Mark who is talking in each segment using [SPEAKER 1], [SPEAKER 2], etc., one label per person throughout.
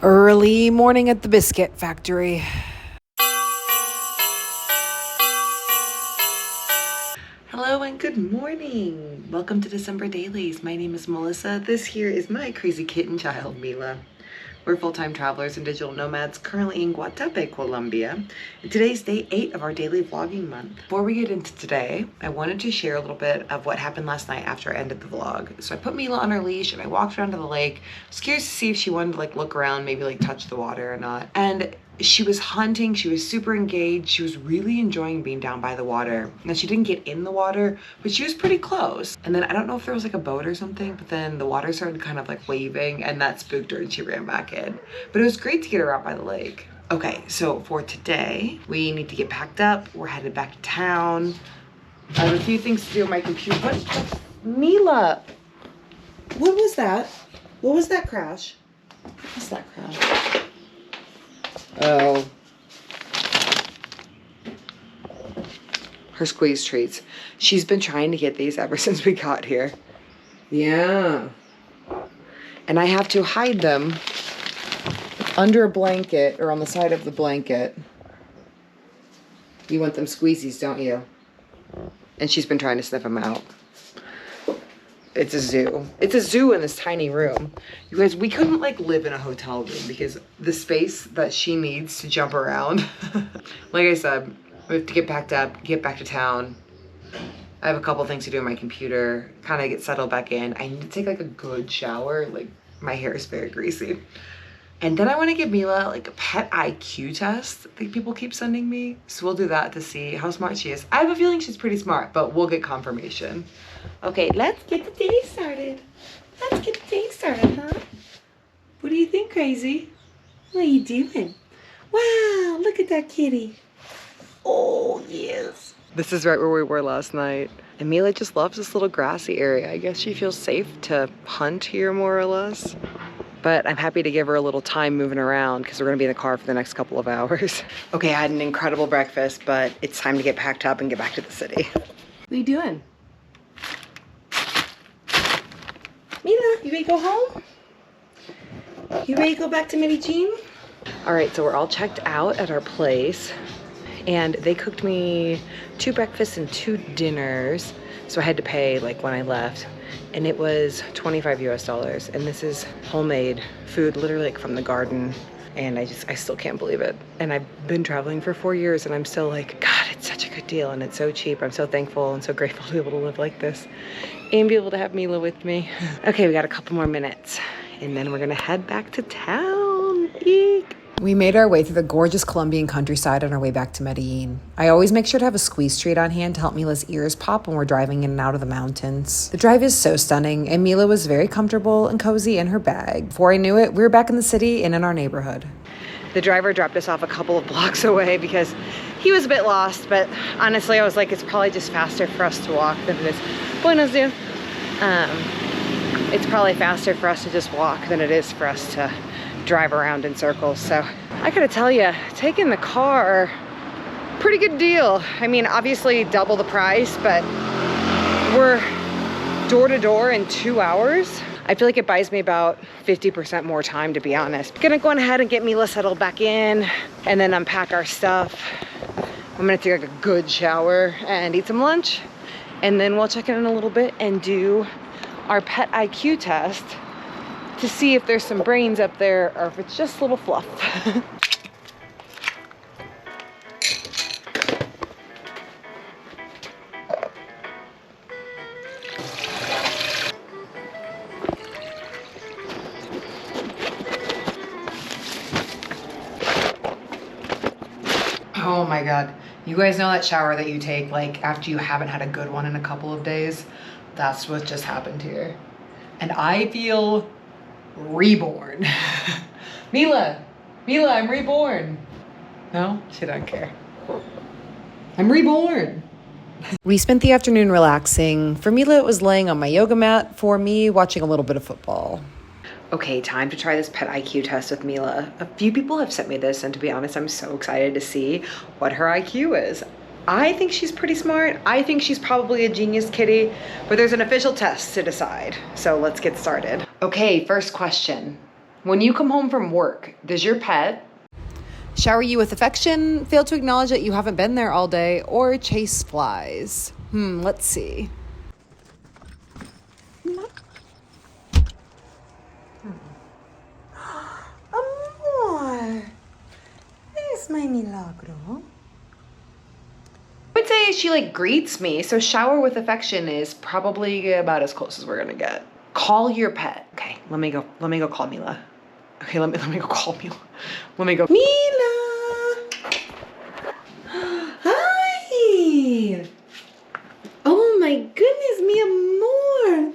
[SPEAKER 1] Early morning at the biscuit factory.
[SPEAKER 2] Hello and good morning. Welcome to December Dailies. My name is Melissa. This here is my crazy kitten child, Mila. We're full-time travelers and digital nomads currently in Guadalupe, Colombia. And today's day 8 of our daily vlogging month. Before we get into today, I wanted to share a little bit of what happened last night after I ended the vlog. So I put Mila on her leash and I walked around to the lake. I was curious to see if she wanted to look around, maybe touch the water or not. And she was hunting, she was super engaged, she was really enjoying being down by the water. Now she didn't get in the water, but she was pretty close. And then I don't know if there was a boat or something, but then the water started kind of waving and that spooked her and she ran back in. But it was great to get her out by the lake. Okay, so for today, we need to get packed up. We're headed back to town. I have a few things to do on my computer. What? Mila! What was that? What was that crash? What was that crash? Oh. Her squeeze treats. She's been trying to get these ever since we got here. Yeah. And I have to hide them under a blanket or on the side of the blanket. You want them squeezies, don't you? And she's been trying to sniff them out. It's a zoo. It's a zoo in this tiny room. You guys, we couldn't live in a hotel room because the space that she needs to jump around. Like I said, we have to get packed up, get back to town. I have a couple things to do on my computer, kind of get settled back in. I need to take a good shower. My hair is very greasy. And then I want to give Mila a pet IQ test that people keep sending me. So we'll do that to see how smart she is. I have a feeling she's pretty smart, but we'll get confirmation. Okay, let's get the day started. Let's get the day started, huh? What do you think, crazy? What are you doing? Wow, look at that kitty. Oh, yes. This is right where we were last night. And Mila just loves this little grassy area. I guess she feels safe to hunt here, more or less. But I'm happy to give her a little time moving around because we're gonna be in the car for the next couple of hours. Okay, I had an incredible breakfast, but it's time to get packed up and get back to the city. What are you doing? Mila, you ready to go home? You ready to go back to Medellin? All right, so we're all checked out at our place and they cooked me 2 breakfasts and 2 dinners. So I had to pay when I left. And it was $25 US. And this is homemade food, literally from the garden. And I still can't believe it. And I've been traveling for 4 years and I'm still God, it's such a good deal and it's so cheap. I'm so thankful and so grateful to be able to live like this and be able to have Mila with me. Okay, we got a couple more minutes and then we're gonna head back to town. Eek.
[SPEAKER 1] We made our way through the gorgeous Colombian countryside on our way back to Medellin. I always make sure to have a squeeze treat on hand to help Mila's ears pop when we're driving in and out of the mountains. The drive is so stunning, and Mila was very comfortable and cozy in her bag. Before I knew it, we were back in the city and in our neighborhood.
[SPEAKER 2] The driver dropped us off a couple of blocks away because he was a bit lost, but honestly, I was it's probably just faster for us to walk than it is. Buenos dias. It's probably faster for us to just walk than it is for us to drive around in circles. So I gotta tell you, taking the car, pretty good deal. I mean, obviously double the price, but we're door to door in 2 hours. I feel like it buys me about 50% more time, to be honest. Gonna go ahead and get Mila settled back in and then unpack our stuff. I'm gonna take a good shower and eat some lunch. And then we'll check in a little bit and do our pet IQ test to see if there's some brains up there or if it's just a little fluff. Oh my God. You guys know that shower that you take after you haven't had a good one in a couple of days? That's what just happened here. And I feel reborn. Mila, I'm reborn. No, she don't care. I'm reborn.
[SPEAKER 1] We spent the afternoon relaxing. For Mila, it was laying on my yoga mat. For me, watching a little bit of football.
[SPEAKER 2] Okay, time to try this pet IQ test with Mila. A few people have sent me this, and to be honest, I'm so excited to see what her IQ is. I think she's pretty smart. I think she's probably a genius kitty, but there's an official test to decide. So let's get started. Okay, first question. When you come home from work, does your pet
[SPEAKER 1] shower you with affection, fail to acknowledge that you haven't been there all day, or chase flies? Let's see. Amor, there's my milagro.
[SPEAKER 2] I would say she like greets me, so shower with affection is probably about as close as we're gonna get. Call your pet. Okay, let me go call Mila. Okay, let me go call Mila. Let me go. Mila! Hi! Oh my goodness, mi amor!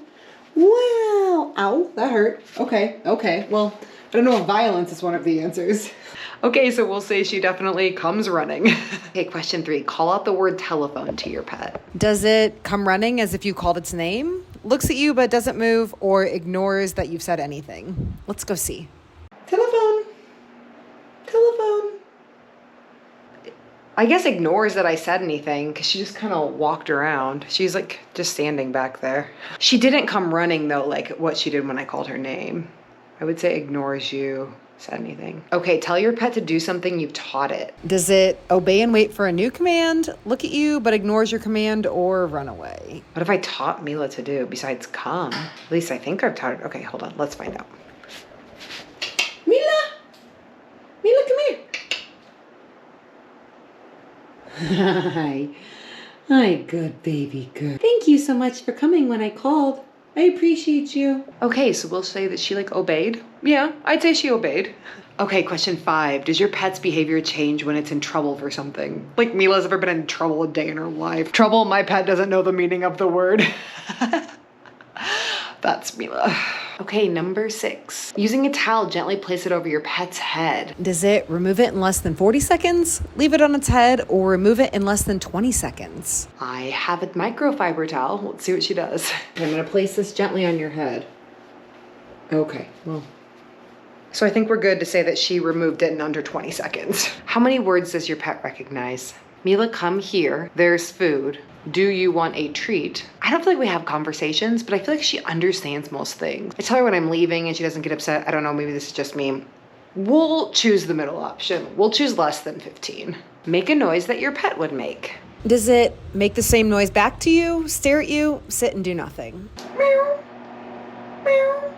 [SPEAKER 2] Wow! Ow, that hurt. Okay. Well, I don't know if violence is one of the answers. Okay, so we'll say she definitely comes running. Okay, question 3. Call out the word telephone to your pet.
[SPEAKER 1] Does it come running as if you called its name, looks at you but doesn't move, or ignores that you've said anything? Let's go see.
[SPEAKER 2] Telephone. I guess ignores that I said anything because she just kind of walked around. She's like just standing back there. She didn't come running though, like what she did when I called her name. I would say ignores you said anything. Okay, tell your pet to do something you've taught it.
[SPEAKER 1] Does it obey and wait for a new command, look at you but ignores your command, or run away?
[SPEAKER 2] What have I taught Mila to do besides come? At least I think I've taught her. Okay, hold on. Let's find out. Mila, come here. Hi, good baby, good. Thank you so much for coming when I called. I appreciate you. Okay, so we'll say that she like obeyed. Yeah, I'd say she obeyed. Okay, question 5. Does your pet's behavior change when it's in trouble for something? Like Mila's ever been in trouble a day in her life. Trouble, my pet doesn't know the meaning of the word. That's Mila. Okay, number 6. Using a towel, gently place it over your pet's head.
[SPEAKER 1] Does it remove it in less than 40 seconds, leave it on its head, or remove it in less than 20 seconds?
[SPEAKER 2] I have a microfiber towel. Let's see what she does. I'm gonna place this gently on your head. Okay, well. So I think we're good to say that she removed it in under 20 seconds. How many words does your pet recognize? Mila, come here. There's food. Do you want a treat? I don't feel like we have conversations, but I feel like she understands most things. I tell her when I'm leaving and she doesn't get upset. I don't know, maybe this is just me. We'll choose the middle option. We'll choose less than 15. Make a noise that your pet would make.
[SPEAKER 1] Does it make the same noise back to you, stare at you, sit and do nothing?
[SPEAKER 2] Meow. Meow.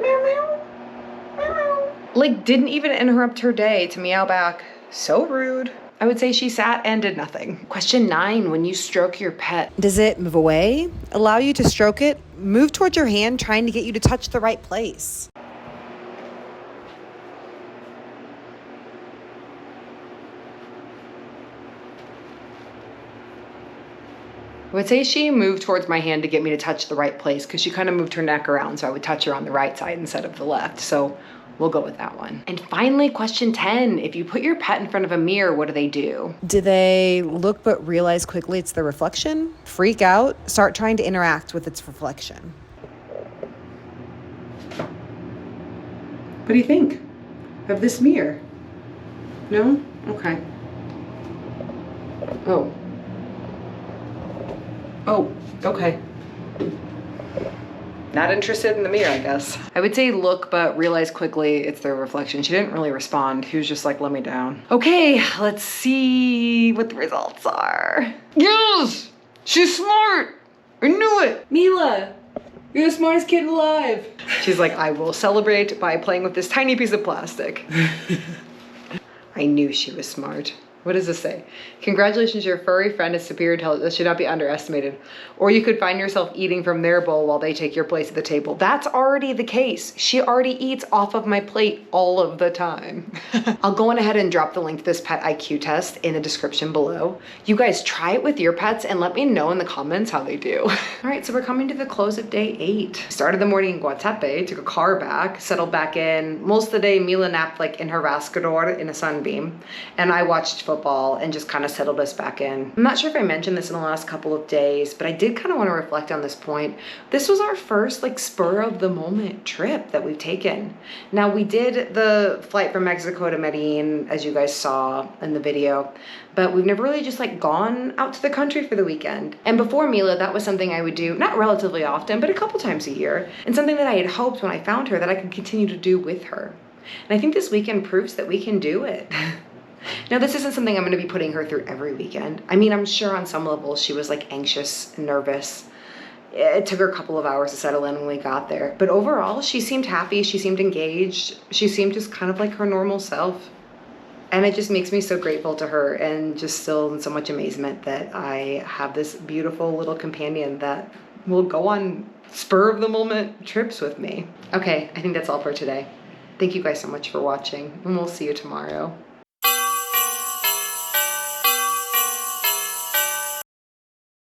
[SPEAKER 2] Meow, meow. Meow. Like, didn't even interrupt her day to meow back. So rude. I would say she sat and did nothing. Question 9, when you stroke your pet.
[SPEAKER 1] Does it move away, allow you to stroke it, move towards your hand, trying to get you to touch the right place?
[SPEAKER 2] I would say she moved towards my hand to get me to touch the right place because she kind of moved her neck around so I would touch her on the right side instead of the left. So we'll go with that one. And finally, question 10, if you put your pet in front of a mirror, what do?
[SPEAKER 1] Do they look but realize quickly it's their reflection? Freak out? Start trying to interact with its reflection?
[SPEAKER 2] What do you think of this mirror? No? Okay. Oh, okay. Not interested in the mirror, I guess. I would say look, but realize quickly it's their reflection. She didn't really respond. He was just like, let me down. Okay, let's see what the results are. Yes! She's smart! I knew it! Mila, you're the smartest kid alive. She's like, I will celebrate by playing with this tiny piece of plastic. I knew she was smart. What does this say? Congratulations, your furry friend is superior intelligence. This should not be underestimated. Or you could find yourself eating from their bowl while they take your place at the table. That's already the case. She already eats off of my plate all of the time. I'll go on ahead and drop the link to this pet IQ test in the description below. You guys try it with your pets and let me know in the comments how they do. All right, so we're coming to the close of day 8. Started the morning in Guatepe, took a car back, settled back in. Most of the day, Mila napped like in her rascador in a sunbeam. And I watched
[SPEAKER 1] football and just kind of settled us back in. I'm not sure if I mentioned this in the last couple of days, but I did kind of want to reflect on this point. This was our first like spur of the moment trip that we've taken. Now we did the flight from Mexico to Medellin, as you guys saw in the video, but we've never really just like gone out to the country for the weekend. And before Mila, that was something I would do, not relatively often, but a couple times a year, and something that I had hoped when I found her that I could continue to do with her. And I think this weekend proves that we can do it. Now, this isn't something I'm going to be putting her through every weekend. I mean, I'm sure on some level she was like anxious and nervous. It took her a couple of hours to settle in when we got there. But overall, she seemed happy. She seemed engaged. She seemed just kind of like her normal self. And it just makes me so grateful to her and just still in so much amazement that I have this beautiful little companion that will go on spur of the moment trips with me. Okay, I think that's all for today. Thank you guys so much for watching, and we'll see you tomorrow.